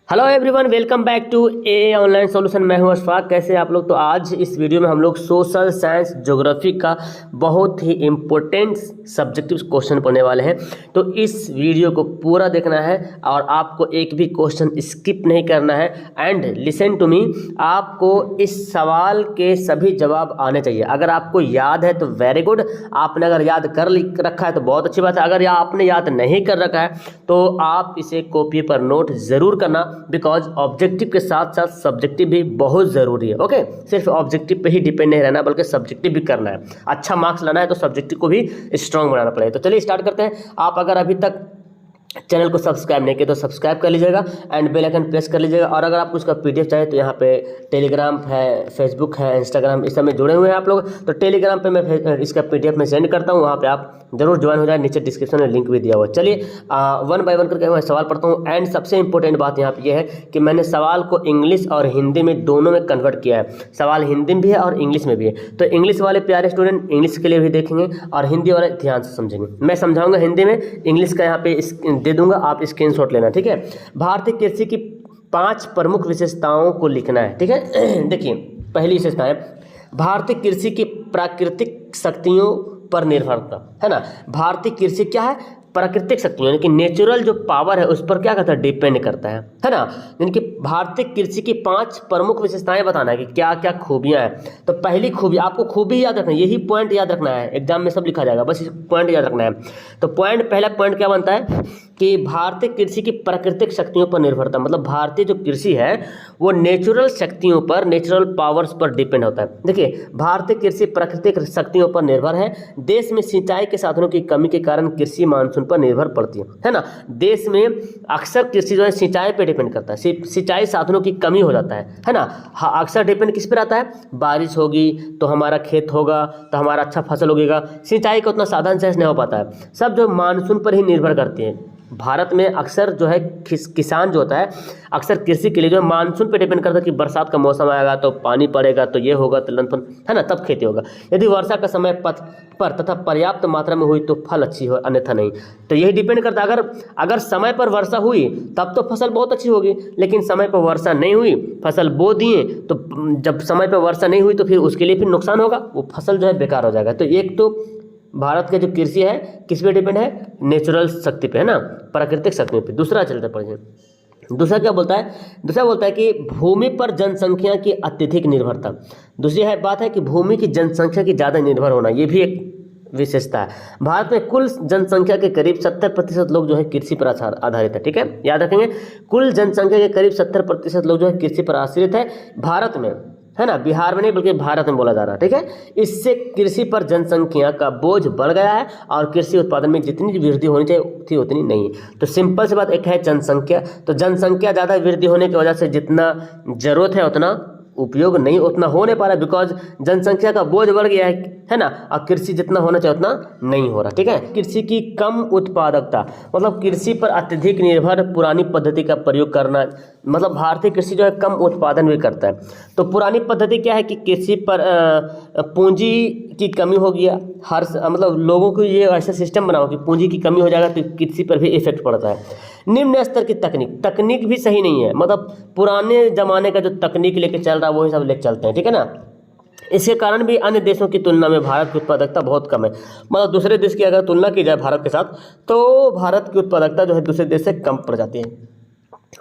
Hello everyone, welcome back to a online solution. मैं हूं अशफाक। कैसे हैं आप लोग? तो आज इस वीडियो में हम लोग सोशल साइंस ज्योग्राफी का बहुत ही इम्पोर्टेंट सब्जेक्टिव क्वेश्चन पढ़ने वाले हैं। तो इस वीडियो को पूरा देखना है और आपको एक भी क्वेश्चन स्किप नहीं करना है। एंड लिसन टू मी, आपको इस सवाल के सभी जवाब आने चाहिए। अगर आपको याद है तो वेरी गुड, आपने अगर याद कर रखा है तो बहुत अच्छी बात है। अगर आपने याद नहीं कर रखा है तो आप इसे कॉपी पर नोट ज़रूर करना, बिकॉज ऑब्जेक्टिव के साथ साथ सब्जेक्टिव भी बहुत ज़रूरी है। ओके, सिर्फ ऑब्जेक्टिव पे ही डिपेंड नहीं रहना बल्कि सब्जेक्टिव भी करना है। अच्छा मार्क्स लाना है तो सब्जेक्टिव को भी स्ट्रांग बनाना पड़ेगा। तो चलिए स्टार्ट करते हैं। आप अगर अभी तक चैनल को सब्सक्राइब नहीं किया तो सब्सक्राइब कर लीजिएगा एंड बेल आइकन प्रेस कर लीजिएगा। और अगर आपको इसका पीडीएफ चाहिए तो यहाँ पे टेलीग्राम है, फेसबुक है, इंस्टाग्राम, इस सब में जुड़े हुए हैं आप लोग। तो टेलीग्राम पे मैं इसका पीडीएफ में सेंड करता हूँ, वहाँ पे आप जरूर ज्वाइन हो जाए। नीचे डिस्क्रिप्शन में लिंक भी दिया हुआ है। चलिए वन बाय वन करके मैं सवाल पढ़ता हूँ। एंड सबसे इंपॉर्टेंट बात यहाँ पे ये है कि मैंने सवाल को इंग्लिश और हिंदी में दोनों में कन्वर्ट किया है। सवाल हिंदी में भी है और इंग्लिश में भी है। तो इंग्लिश वाले प्यारे स्टूडेंट इंग्लिश के लिए भी देखेंगे और हिंदी वाले ध्यान से समझेंगे। मैं समझाऊंगा हिंदी में, इंग्लिश का यहाँ पे दे दूंगा, आप स्क्रीनशॉट लेना, ठीक है। भारतीय कृषि की 5 प्रमुख विशेषताओं को लिखना है, ठीक है। देखिए, पहली विशेषता है भारतीय कृषि की प्राकृतिक शक्तियों पर निर्भरता, है ना। भारतीय कृषि क्या है? प्राकृतिक शक्तियों, यानी कि नेचुरल जो पावर है उस पर क्या करता है? डिपेंड करता है ना। यानी कि भारतीय कृषि की 5 प्रमुख विशेषताएं बताना है कि क्या क्या खूबियां हैं। तो पहली खूबी, आपको खूबी याद रखना है, यही पॉइंट याद रखना है, एग्जाम में सब लिखा जाएगा, बस इस पॉइंट याद रखना है। तो पहला पॉइंट क्या बनता है कि भारतीय कृषि की प्राकृतिक शक्तियों पर निर्भरता, मतलब भारतीय जो कृषि है वो नेचुरल शक्तियों पर, नेचुरल पावर्स पर डिपेंड होता है। देखिए, भारतीय कृषि प्राकृतिक शक्तियों पर निर्भर है। देश में सिंचाई के साधनों की कमी के कारण कृषि मानसून पर निर्भर पड़ती है ना। देश में अक्सर कृषि जो है सिंचाई पे डिपेंड करता है। सिंचाई साधनों की कमी हो जाता है ना। हाँ, अक्सर डिपेंड किस पर आता है? बारिश होगी तो हमारा खेत होगा तो हमारा अच्छा फसल उगेगा। सिंचाई का उतना साधन सहज नहीं हो पाता है, सब जो मानसून पर ही निर्भर करती है। भारत में अक्सर जो है किसान जो होता है अक्सर कृषि के लिए जो है मानसून पे डिपेंड करता है कि बरसात का मौसम आएगा तो पानी पड़ेगा तो ये होगा तो लनपन, है ना, तब खेती होगा। यदि वर्षा का समय पथ पर तथा पर्याप्त मात्रा में हुई तो फल अच्छी हो, अन्यथा नहीं। तो यही डिपेंड करता है। अगर समय पर वर्षा हुई तब तो फसल बहुत अच्छी होगी, लेकिन समय पर वर्षा नहीं हुई, फसल बो दिए तो जब समय पर वर्षा नहीं हुई तो फिर उसके लिए फिर नुकसान होगा, वो फसल जो है बेकार हो जाएगा। तो एक तो भारत का जो कृषि है किस पे डिपेंड है? नेचुरल शक्ति पे, है ना, प्राकृतिक शक्ति पे। दूसरा चलते पढ़िए। दूसरा क्या बोलता है? दूसरा बोलता है कि भूमि पर जनसंख्या की अत्यधिक निर्भरता। दूसरी बात है कि भूमि की जनसंख्या की ज़्यादा निर्भर होना, ये भी एक विशेषता है। भारत में कुल जनसंख्या के करीब 70% लोग जो है कृषि पर आधारित है, ठीक है, याद रखेंगे। कुल जनसंख्या के करीब 70% लोग जो है कृषि पर आश्रित है भारत में, है ना। बिहार में नहीं बल्कि भारत में बोला जा रहा है, ठीक है। इससे कृषि पर जनसंख्या का बोझ बढ़ गया है और कृषि उत्पादन में जितनी वृद्धि होनी चाहिए थी उतनी नहीं है। तो सिंपल सी बात एक है जनसंख्या। तो जनसंख्या ज़्यादा वृद्धि होने की वजह से जितना जरूरत है उतना उपयोग नहीं, उतना हो नहीं पा रहा, बिकॉज जनसंख्या का बोझ बढ़ गया है ना। और कृषि जितना होना चाहिए उतना नहीं हो रहा, ठीक है। कृषि की कम उत्पादकता, मतलब कृषि पर अत्यधिक निर्भर पुरानी पद्धति का प्रयोग करना, मतलब भारतीय कृषि जो है कम उत्पादन भी करता है। तो पुरानी पद्धति क्या है कि कृषि पर पूंजी की कमी हो गया, मतलब लोगों को ये ऐसा सिस्टम बनाओ कि पूंजी की कमी हो जाएगा तो कृषि पर भी इफेक्ट पड़ता है। निम्न स्तर की तकनीक भी सही नहीं है, मतलब पुराने जमाने का जो तकनीक लेके चल रहा है वही सब लेके चलते हैं, ठीक है ना। इसके कारण भी अन्य देशों की तुलना में भारत की उत्पादकता बहुत कम है। मतलब दूसरे देश की अगर तुलना की जाए भारत के साथ तो भारत की उत्पादकता जो है दूसरे देश से कम पड़ जाती है।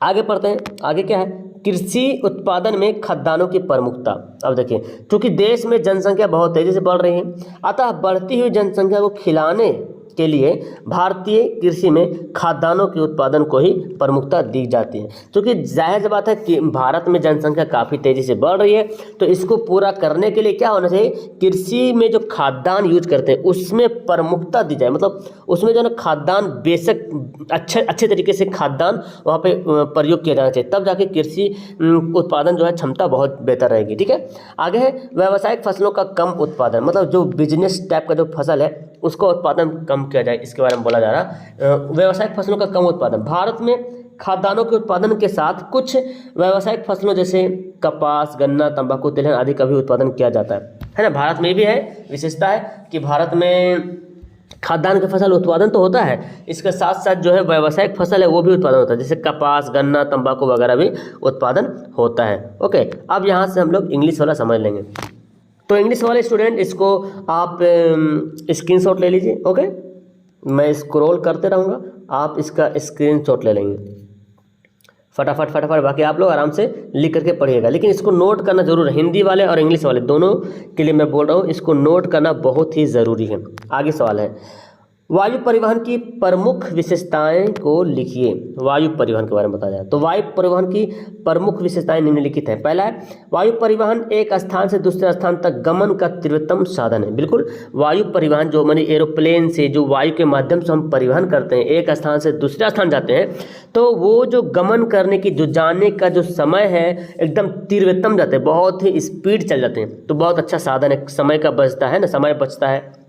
आगे पढ़ते हैं। आगे क्या है? कृषि उत्पादन में खाद्यान्नों की प्रमुखता। अब देखिए, क्योंकि देश में जनसंख्या बहुत तेजी से बढ़ रही है, अतः बढ़ती हुई जनसंख्या को खिलाने के लिए भारतीय कृषि में खाद्यान्नों के उत्पादन को ही प्रमुखता दी जाती है। क्योंकि जाहिर सी बात है कि भारत में जनसंख्या काफ़ी तेज़ी से बढ़ रही है, तो इसको पूरा करने के लिए क्या होना चाहिए? कृषि में जो खाद्यान्न यूज करते हैं उसमें प्रमुखता दी जाए, मतलब उसमें जो है खाद्यान्न बेशक अच्छे तरीके से खाद्यान्न वहाँ पे प्रयोग किया जाना चाहिए, तब जाके कृषि उत्पादन जो है क्षमता बहुत बेहतर रहेगी, ठीक है। आगे है व्यावसायिक फसलों का कम उत्पादन, मतलब जो बिजनेस टाइप का जो फसल है उसका उत्पादन कम किया जाए, इसके बारे में बोला जा रहा है। व्यावसायिक फसलों का कम उत्पादन, भारत में खाद्यान्नों के उत्पादन के साथ कुछ व्यावसायिक फसलों जैसे कपास, गन्ना, तंबाकू, तिलहन आदि का भी उत्पादन किया जाता है ना। भारत में भी है विशेषता है कि भारत में खाद्यान्न की फसल उत्पादन तो होता है, इसके साथ साथ जो है व्यावसायिक फसल है वो भी उत्पादन होता है, जैसे कपास, गन्ना, तंबाकू वगैरह भी उत्पादन होता है। ओके, अब यहाँ से हम लोग इंग्लिश वाला समझ लेंगे। तो इंग्लिश वाले स्टूडेंट इसको आप स्क्रीनशॉट ले लीजिए। ओके, मैं स्क्रॉल करते रहूँगा, आप इसका स्क्रीनशॉट ले लेंगे फटाफट। बाकी आप लोग आराम से लिख करके पढ़िएगा, लेकिन इसको नोट करना जरूर है। हिंदी वाले और इंग्लिश वाले दोनों के लिए मैं बोल रहा हूँ, इसको नोट करना बहुत ही ज़रूरी है। आगे सवाल है, वायु परिवहन की प्रमुख विशेषताएं को लिखिए। वायु परिवहन के बारे में बताया जाए तो वायु परिवहन की प्रमुख विशेषताएं निम्नलिखित हैं। पहला है, वायु परिवहन एक स्थान से दूसरे स्थान तक गमन का तीव्रतम साधन है। बिल्कुल, वायु परिवहन जो मानी एरोप्लेन से, जो वायु के माध्यम से हम परिवहन करते हैं, एक स्थान से दूसरे स्थान जाते हैं, तो वो जो गमन करने की, जो जाने का जो समय है एकदम तीव्रतम जाते हैं, बहुत ही स्पीड चल जाते हैं। तो बहुत अच्छा साधन है, समय का बचता है ना, समय बचता है।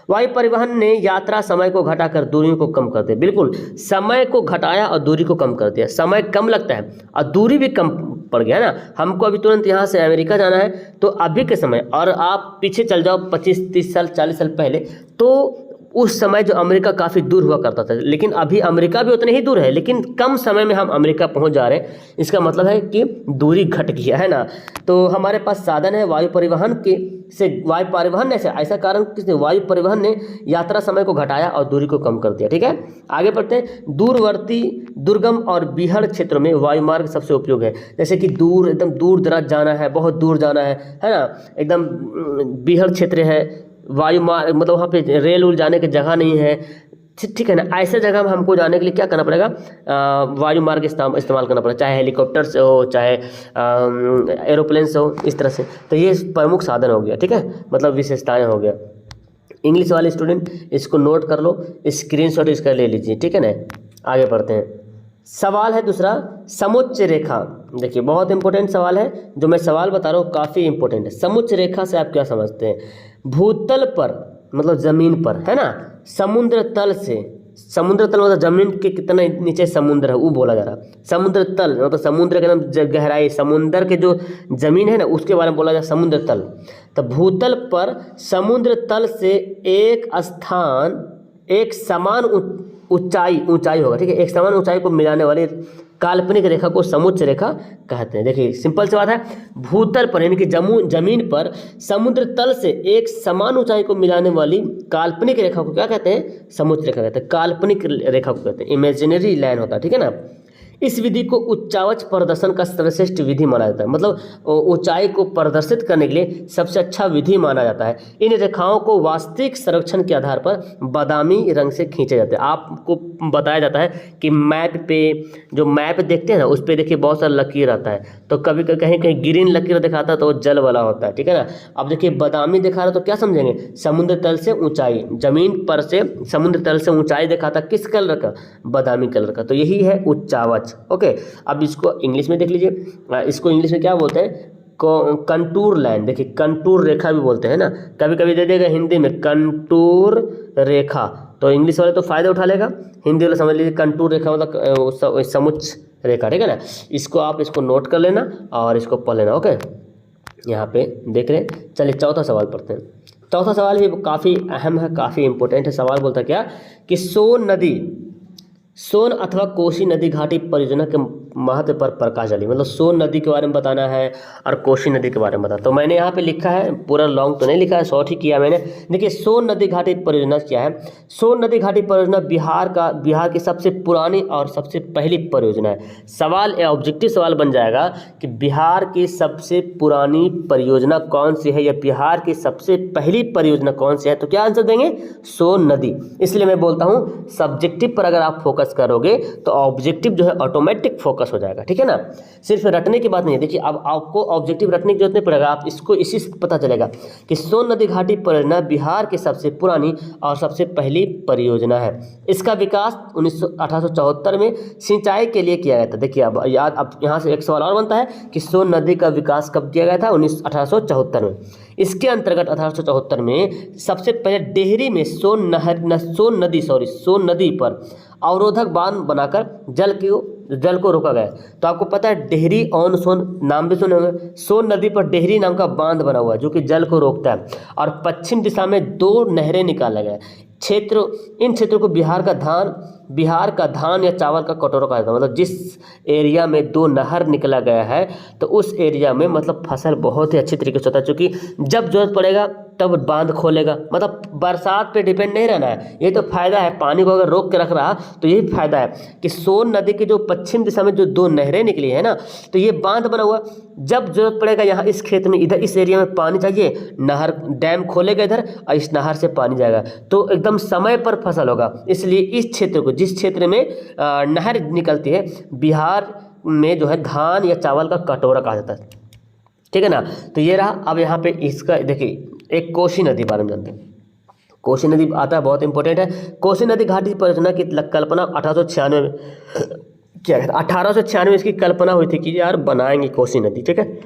वायु परिवहन ने यात्रा समय को घटाकर दूरियों को कम कर दिया। बिल्कुल, समय को घटाया और दूरी को कम कर दिया। समय कम लगता है और दूरी भी कम पड़ गया ना। हमको अभी तुरंत यहाँ से अमेरिका जाना है, तो अभी के समय, और आप पीछे चल जाओ 25-30 साल 40 साल पहले, तो उस समय जो अमेरिका काफ़ी दूर हुआ करता था, लेकिन अभी अमेरिका भी उतने ही दूर है, लेकिन कम समय में हम अमेरिका पहुंच जा रहे हैं। इसका मतलब है कि दूरी घट गया है ना। तो हमारे पास साधन है वायु परिवहन के, से वायु परिवहन ने से ऐसा कारण किसने, वायु परिवहन ने यात्रा समय को घटाया और दूरी को कम कर दिया। ठीक है, आगे बढ़ते हैं। दूरवर्ती, दुर्गम और बीहड़ क्षेत्रों में वायु मार्ग सबसे उपयोग है। जैसे कि दूर, एकदम दूर दराज जाना है, बहुत दूर जाना है ना, एकदम बीहड़ क्षेत्र है, वायु मार्ग मतलब वहाँ पे रेल उल जाने की जगह नहीं है, ठीक है ना। ऐसे जगह में हमको जाने के लिए क्या करना पड़ेगा, वायु मार्ग इस्तेमाल करना पड़ेगा, चाहे हेलीकॉप्टर से हो, चाहे एरोप्लेन से हो, इस तरह से। तो ये प्रमुख साधन हो गया, ठीक है, मतलब विशेषताएं हो गया। इंग्लिश वाले स्टूडेंट इसको नोट कर लो, स्क्रीनशॉट इसका ले लीजिए, ठीक है ना। आगे बढ़ते हैं। सवाल है दूसरा, समुच्च रेखा। देखिए, बहुत इंपॉर्टेंट सवाल है, जो मैं सवाल बता रहा हूँ काफ़ी इंपॉर्टेंट है। समुच्च रेखा से आप क्या समझते हैं? भूतल पर मतलब जमीन पर, है ना, समुद्र तल से, समुद्र तल मतलब जमीन के कितना नीचे समुद्र है वो बोला जा रहा है। समुद्र तल मतलब समुद्र के एकदम गहराई, समुद्र के जो जमीन है ना उसके बारे में बोला जाए समुद्र तल। तो भूतल पर समुद्र तल से एक स्थान, एक समान ऊंचाई होगा, ठीक है, एक समान ऊंचाई को मिलाने वाली काल्पनिक रेखा को समुच्च रेखा कहते हैं। देखिए, सिंपल सी बात है, भूतल पर यानी कि जमीन पर समुद्र तल से एक समान ऊंचाई को मिलाने वाली काल्पनिक रेखा को क्या कहते हैं? समुच्च रेखा कहते हैं, काल्पनिक रेखा को कहते हैं, इमेजिनरी लाइन होता है, ठीक है ना। इस विधि को उच्चावच प्रदर्शन का सर्वश्रेष्ठ विधि माना जाता है, मतलब ऊंचाई को प्रदर्शित करने के लिए सबसे अच्छा विधि माना जाता है। इन रेखाओं को वास्तविक संरक्षण के आधार पर बादामी रंग से खींचे जाते हैं। आपको बताया जाता है कि मैप पे, जो मैप देखते हैं ना उस पर देखिए बहुत सारा लकीर आता है, तो कभी कहीं कहीं ग्रीन लकीर दिखाता है तो वो जल वाला होता है, ठीक है ना। अब देखिए बादामी दिखा रहा तो क्या समझेंगे? समुद्र तल से ऊंचाई, जमीन पर से समुद्र तल से ऊंचाई दिखाता किस कलर का? बादामी कलर का। तो यही है उच्चावच। ओके, अब इसको इंग्लिश में देख लीजिए, इसको इंग्लिश में क्या बोलते हैं? Contour line. देखिए, कंटूर रेखा भी बोलते हैं ना, कभी कभी दे देगा हिंदी में कंटूर रेखा, तो इंग्लिश वाले तो फायदा उठा लेगा, हिंदी वाले समझ लीजिए कंटूर रेखा मतलब समुच्च रेखा, ठीक है ना। इसको आप इसको नोट कर लेना और इसको पढ़ लेना। ओके, यहाँ पे देख रहे हैं। चलिए चौथा सवाल पढ़ते हैं। चौथा सवाल भी काफ़ी अहम है, काफ़ी इंपॉर्टेंट है। सवाल बोलता क्या कि सोन अथवा कोसी नदी घाटी परियोजना के महत्व पर प्रकाश डाली, मतलब सोन नदी के बारे में बताना है और कोसी नदी के बारे में बताना। तो मैंने यहाँ पे लिखा है, पूरा लॉन्ग तो नहीं लिखा है, शॉर्ट ही किया मैंने। देखिए, सोन नदी घाटी परियोजना क्या है? सोन नदी घाटी परियोजना बिहार की सबसे पुरानी और सबसे पहली परियोजना है। सवाल या ऑब्जेक्टिव सवाल बन जाएगा कि बिहार की सबसे पुरानी परियोजना कौन सी है या बिहार की सबसे पहली परियोजना कौन सी है? तो क्या आंसर देंगे? सोन नदी। इसलिए मैं बोलता हूँ सब्जेक्टिव पर अगर आप फोकस करोगे तो ऑब्जेक्टिव जो है ऑटोमेटिक फोकस हो जाएगा, ठीक है ना। सिर्फ रटने की बात नहीं है। देखिए, अब आपको ऑब्जेक्टिव रटने की जरूरत नहीं पड़ेगा, आप इसको इसी से पता चलेगा कि सोन नदी घाटी परियोजना बिहार की सबसे पुरानी और सबसे पहली परियोजना है। इसका विकास 1874 में सिंचाई के लिए किया गया था। देखिए, अब यहाँ से एक सवाल और बनता है कि सोन नदी का विकास कब किया गया था? 1874 में। इसके अंतर्गत 1874 में सबसे पहले डेहरी में सोन नदी पर अवरोधक बांध बनाकर जल को रोका गया। तो आपको पता है डेहरी ऑन सोन, नाम भी सुने होंगे। सोन नदी पर डेहरी नाम का बांध बना हुआ है जो कि जल को रोकता है, और पश्चिम दिशा में 2 नहरें निकाला गया। क्षेत्र, इन क्षेत्रों को बिहार का धान या चावल का कटोरा कहा जाता है। मतलब जिस एरिया में 2 नहर निकला गया है तो उस एरिया में मतलब फसल बहुत ही अच्छी तरीके से होता है, क्योंकि जब जरूरत पड़ेगा तब बांध खोलेगा। मतलब बरसात पे डिपेंड नहीं रहना है, ये तो फायदा है। पानी को अगर रोक के रख रहा तो यही फायदा है कि सोन नदी के जो पश्चिम दिशा में जो 2 नहरें निकली है ना, तो ये बांध बना हुआ, जब जरूरत पड़ेगा यहाँ इस खेत में, इधर इस एरिया में पानी चाहिए, नहर डैम खोलेगा इधर और इस नहर से पानी जाएगा, तो एकदम समय पर फसल होगा। इसलिए इस क्षेत्र को, जिस क्षेत्र में नहर निकलती है, बिहार में जो है धान या चावल का कटोरा कहा जाता है। ठीक है ना। तो ये रहा। अब यहाँ पे इसका देखिए, एक कोसी नदी बारे में जानते हैं। कोसी नदी आता है, बहुत इंपॉर्टेंट है। कोसी नदी घाटी परियोजना की कल्पना 1896 में क्या कहता है, 1896 में इसकी कल्पना हुई थी कि यार बनाएंगे कोसी नदी। ठीक है,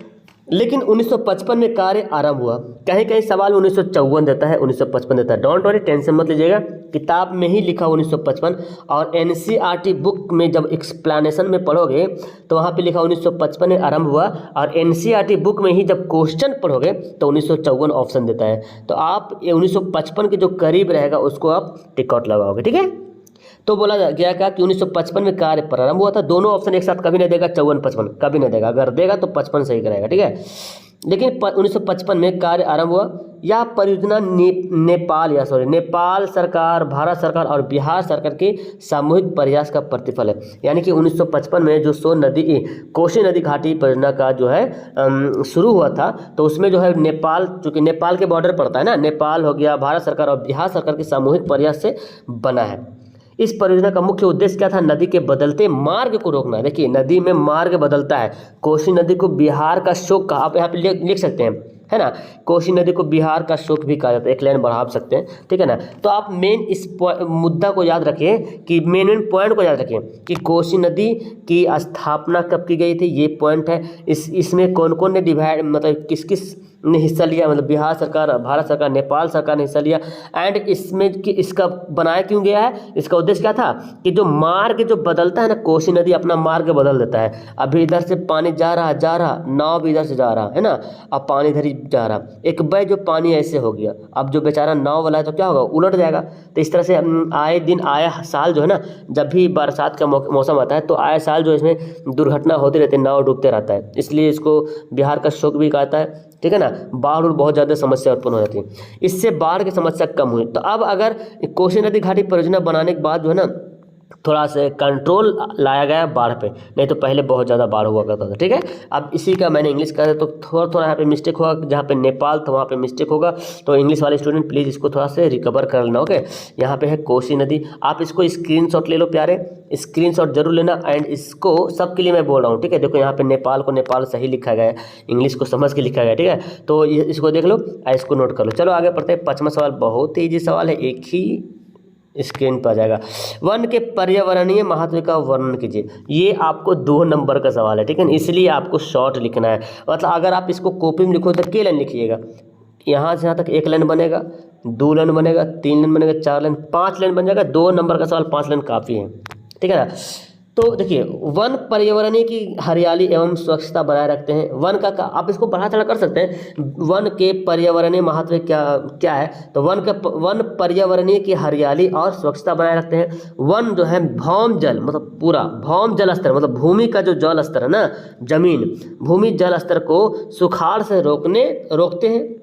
लेकिन 1955 में कार्य आरंभ हुआ। कहीं कहीं सवाल 1954 देता है, 1955 देता है। डोंट वरी, टेंशन मत लीजिएगा, किताब में ही लिखा 1955, और एनसीईआरटी बुक में जब एक्सप्लेनेशन में पढ़ोगे तो वहाँ पे लिखा 1955 में आरंभ हुआ, और एनसीईआरटी बुक में ही जब क्वेश्चन पढ़ोगे तो 1954 ऑप्शन देता है। तो आप ये 1955 के जो करीब रहेगा उसको आप टिक आउट लगाओगे। ठीक है, तो बोला गया क्या कि 1955 में कार्य प्रारंभ हुआ था। दोनों ऑप्शन एक साथ कभी नहीं देगा, 54-55 कभी नहीं देगा, अगर देगा तो 55 सही करेगा। ठीक है, लेकिन 1955 में कार्य आरंभ हुआ। यह परियोजना नेपाल सरकार, भारत सरकार और बिहार सरकार के सामूहिक प्रयास का प्रतिफल है। यानी कि 1955 में जो कोसी नदी घाटी परियोजना का जो है शुरू हुआ था, तो उसमें जो है नेपाल, चूँकि नेपाल के बॉर्डर पड़ता है ना, नेपाल हो गया, भारत सरकार और बिहार सरकार के सामूहिक प्रयास से बना है। इस परियोजना का मुख्य उद्देश्य क्या था? नदी के बदलते मार्ग को रोकना। देखिए, नदी में मार्ग बदलता है। कोसी नदी को बिहार का शोक कहा, आप यहाँ पे लिख सकते हैं, है ना। कोसी नदी को बिहार का शोक भी कहा जाता है, एक लाइन बढ़ा सकते हैं। ठीक है ना। तो आप मेन इस मुद्दा को याद रखिए, कि मेन पॉइंट को याद रखिए कि कोसी नदी की स्थापना कब की गई थी, ये पॉइंट है। इसमें कौन कौन ने डिवाइड, मतलब किस किस ने हिस्सा लिया, मतलब बिहार सरकार, भारत सरकार, नेपाल सरकार ने हिस्सा लिया। एंड इसमें कि इसका बनाया क्यों गया है, इसका उद्देश्य क्या था कि जो मार्ग जो बदलता है ना, कोसी नदी अपना मार्ग बदल देता है। अभी इधर से पानी जा रहा, नाव भी इधर से जा रहा है ना, अब पानी इधर ही जा रहा, एक बार जो पानी ऐसे हो गया, अब जो बेचारा नाव वाला है तो क्या होगा, उलट जाएगा। तो इस तरह से आए दिन, आया साल जो है ना, जब भी बरसात का मौसम आता है तो आए साल जो इसमें दुर्घटना होती रहती है, नाव डूबते रहता है। इसलिए इसको बिहार का शोक भी कहता है। ठीक है ना। बाढ़ और बहुत ज़्यादा समस्या उत्पन्न हो जाती है, इससे बाढ़ की समस्या कम हुई। तो अब अगर कोसी नदी घाटी परियोजना बनाने के बाद जो है ना, थोड़ा सा कंट्रोल लाया गया बाढ़ पे, नहीं तो पहले बहुत ज़्यादा बाढ़ हुआ करता था। ठीक है, अब इसी का मैंने इंग्लिश कहा तो थोड़ा थोड़ा यहाँ पे मिस्टेक होगा, जहाँ पे नेपाल तो वहाँ पे मिस्टेक होगा। तो इंग्लिश वाले स्टूडेंट प्लीज़ इसको थोड़ा से रिकवर कर लेना। ओके, यहाँ पे है कोसी नदी, आप इसको स्क्रीनशॉट ले लो प्यारे, स्क्रीनशॉट जरूर लेना। एंड इसको सबके लिए मैं बोल रहा हूँ, ठीक है। देखो यहाँ पे नेपाल को नेपाल सही लिखा गया है, इंग्लिश को समझ के लिखा गया है, ठीक है। तो इसको देख लो, इसको नोट कर लो। चलो आगे बढ़ते हैं। 5वां सवाल बहुत ही ईजी सवाल है, एक ही स्क्रीन पर आ जाएगा। वन के पर्यावरणीय महत्व का वर्णन कीजिए। ये आपको 2 नंबर का सवाल है, ठीक है, इसलिए आपको शॉर्ट लिखना है। मतलब अगर आप इसको कॉपी में लिखो तो क्या लाइन लिखिएगा, यहाँ से यहाँ तक 1 लाइन बनेगा, 2 लाइन बनेगा, 3 लाइन बनेगा, 4 लाइन, 5 लाइन बन जाएगा। 2 नंबर का सवाल 5 लाइन काफ़ी है, ठीक है ना। तो देखिए, वन पर्यावरणीय की हरियाली एवं स्वच्छता बनाए रखते हैं। वन का आप इसको बढ़ा चढ़ा कर सकते हैं। वन के पर्यावरणीय महत्व क्या है, तो वन पर्यावरणीय की हरियाली और स्वच्छता बनाए रखते हैं। वन जो है भौम जल, मतलब पूरा भौम जल स्तर, मतलब भूमि का जो जल स्तर है ना, जमीन, भूमि जल स्तर को सुखाड़ से रोकते हैं।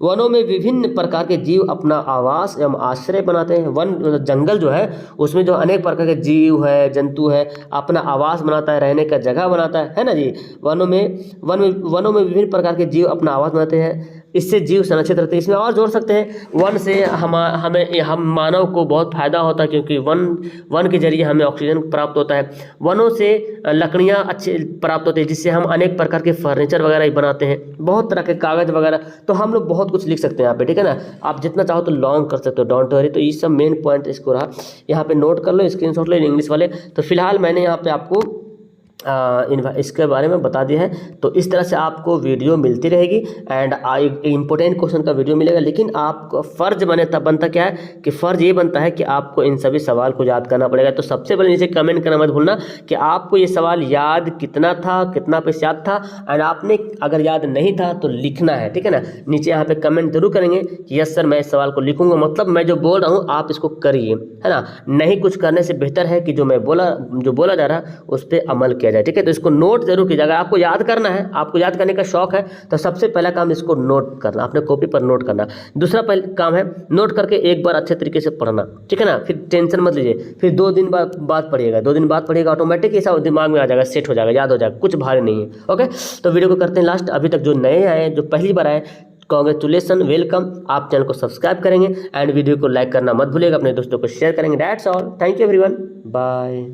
वनों में विभिन्न प्रकार के जीव अपना आवास एवं आश्रय बनाते हैं। वन जंगल जो है उसमें जो अनेक प्रकार के जीव है, जंतु है, अपना आवास बनाता है, रहने का जगह बनाता है ना जी। वनों में विभिन्न प्रकार के जीव अपना आवास बनाते हैं, इससे जीव संरक्षित रहते हैं। इसमें और जोड़ सकते हैं, वन से हम मानव को बहुत फायदा होता है, क्योंकि वन के जरिए हमें ऑक्सीजन प्राप्त होता है। वनों से लकड़ियाँ अच्छी प्राप्त होती है, जिससे हम अनेक प्रकार के फर्नीचर वगैरह भी बनाते हैं, बहुत तरह के कागज़ वगैरह। तो हम लोग बहुत कुछ लिख सकते हैं यहाँ पे, ठीक है ना। आप जितना चाहो तो लॉन्ग कर सकते हो, डोंट वरी। तो ये सब मेन पॉइंट इसको रहा, यहाँ पे नोट कर लो, स्क्रीनशॉट लो इंग्लिश वाले। तो फिलहाल मैंने यहाँ पे आपको इसके बारे में बता दिया है। तो इस तरह से आपको वीडियो मिलती रहेगी एंड इम्पोर्टेंट क्वेश्चन का वीडियो मिलेगा। लेकिन आपको फ़र्ज बनता क्या है कि फ़र्ज ये बनता है कि आपको इन सभी सवाल को याद करना पड़ेगा। तो सबसे पहले नीचे कमेंट करना मत भूलना कि आपको ये सवाल याद कितना था, कितना पैसे याद था, एंड आपने अगर याद नहीं था तो लिखना है, ठीक है ना। नीचे यहाँ पे कमेंट जरूर करेंगे कि यस सर मैं इस सवाल को लिखूंगा, मतलब मैं जो बोल रहा हूँ आप इसको करिए, है ना। नहीं कुछ करने से बेहतर है कि जो बोला जा रहा है उस पर अमल किया जाए, ठीक है। तो इसको नोट जरूर कीजिएगा। अगर आपको याद करना है, आपको याद करने का शौक है, तो सबसे पहला काम इसको नोट करना, अपने कॉपी पर नोट करना। दूसरा पहला काम है नोट करके एक बार अच्छे तरीके से पढ़ना, ठीक है ना। फिर टेंशन मत लीजिए, फिर 2 दिन बाद पढ़िएगा, 2 दिन बाद पढ़िएगा, ऑटोमेटिक ऐसा दिमाग में आ जाएगा, सेट हो जाएगा, याद हो जाएगा, कुछ भारी नहीं है। ओके, तो वीडियो को करते हैं लास्ट। अभी तक जो नए आए, जो पहली बार आए, कांग्रेचुलेसन, वेलकम। आप चैनल को सब्सक्राइब करेंगे एंड वीडियो को लाइक करना मत भूलिएगा, अपने दोस्तों को शेयर करेंगे। That's all, thank you everyone, bye.